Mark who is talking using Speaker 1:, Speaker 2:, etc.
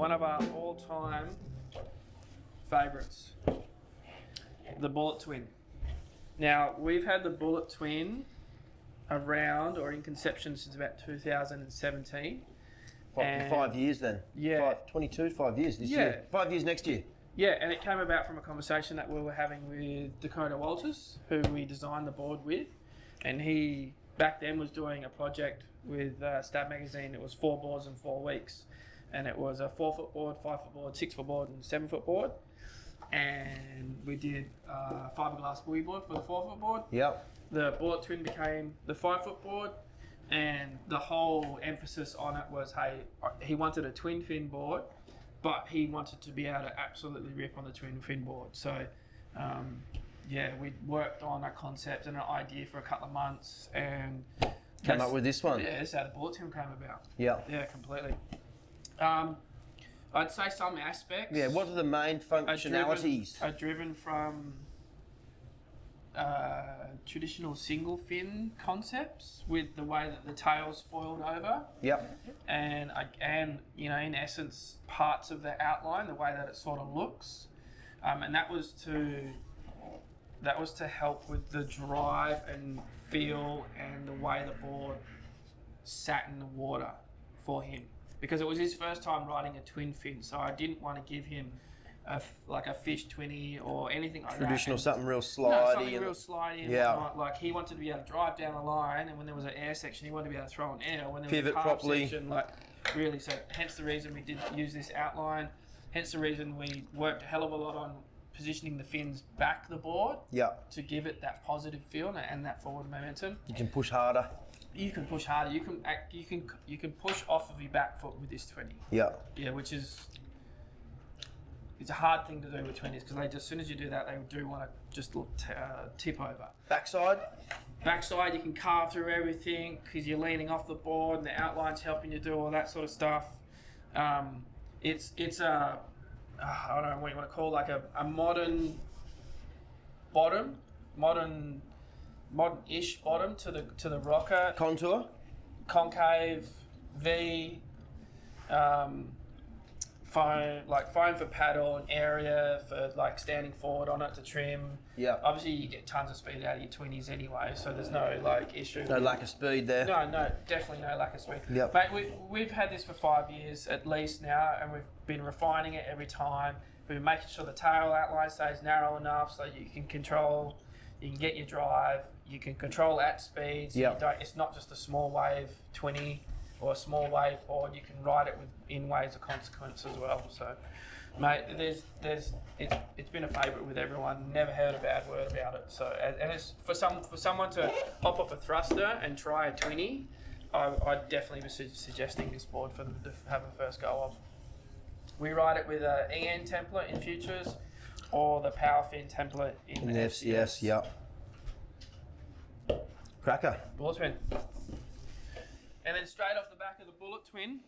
Speaker 1: one of our all-time favourites, the Bullet Twin. Now, we've had the Bullet Twin around or in conception since about 2017.
Speaker 2: 5 years then?
Speaker 1: Yeah.
Speaker 2: 5 years this year. 5 years next year.
Speaker 1: Yeah, and it came about from a conversation that we were having with Dakota Walters, who we designed the board with. And he, back then, was doing a project with Stab Magazine. It was 4 boards in 4 weeks. And it was a 4-foot board, 5-foot board, 6-foot board, and 7-foot board. And we did fiberglass buoy board for the 4-foot board.
Speaker 2: Yep.
Speaker 1: The Bullet Twin became the 5-foot board. And the whole emphasis on it was, hey, he wanted a twin fin board, but he wanted to be able to absolutely rip on the twin fin board. So, we worked on a concept and an idea for a couple of months, and
Speaker 2: came up with this one.
Speaker 1: Yeah, that's how the Bullet Twin came about.
Speaker 2: Yeah.
Speaker 1: Yeah, completely. I'd say some aspects.
Speaker 2: Yeah. What are the main functionalities?
Speaker 1: Are driven from traditional single fin concepts with the way that the tail's foiled over.
Speaker 2: Yep.
Speaker 1: And in essence, parts of the outline, the way that it sort of looks, and that was to help with the drive and feel and the way the board sat in the water for him, because it was his first time riding a twin fin, so I didn't want to give him a fish twinny or anything like
Speaker 2: Traditional,
Speaker 1: that.
Speaker 2: something real slidey.
Speaker 1: No, something real slidey. And
Speaker 2: yeah.
Speaker 1: whatnot. Like, he wanted to be able to drive down the line, and when there was an air section, he wanted to be able to throw an air. When there
Speaker 2: Pivot
Speaker 1: was a carb
Speaker 2: properly.
Speaker 1: section, really. So hence the reason we did use this outline. Hence the reason we worked a hell of a lot on positioning the fins back the board.
Speaker 2: Yeah.
Speaker 1: To give it that positive feel and that forward momentum.
Speaker 2: You can push harder.
Speaker 1: You can push harder. You can push off of your back foot with this 20.
Speaker 2: Yeah.
Speaker 1: Yeah, which is. It's a hard thing to do with 20s because as soon as you do that, they do want to just tip over.
Speaker 2: Backside?
Speaker 1: Backside, you can carve through everything because you're leaning off the board and the outline's helping you do all that sort of stuff. It's a, I don't know what you want to call, like a modern bottom, modern-ish bottom to the rocker.
Speaker 2: Contour?
Speaker 1: Concave, V, foam for paddle and area for standing forward on it to trim.
Speaker 2: Yeah.
Speaker 1: Obviously you get tons of speed out of your 20s anyway, so there's no issue.
Speaker 2: No lack of speed there.
Speaker 1: No, definitely no lack of speed.
Speaker 2: Yep.
Speaker 1: Mate, we've had this for 5 years at least now, and we've been refining it every time. We've been making sure the tail outline stays narrow enough so you can get your drive, you can control at speed, so it's not just a small wave 20 or a small wave board, you can ride it in waves of consequence as well. So, mate, it's been a favourite with everyone. Never heard a bad word about it. So, and it's for someone to hop off a thruster and try a twinny, I'd definitely be suggesting this board for them to have a first go of. We ride it with a EN template in futures, or the power fin template in FCS.
Speaker 2: Yeah. Cracker.
Speaker 1: Bullet Twin. And then straight off the back of the Bullet Twin,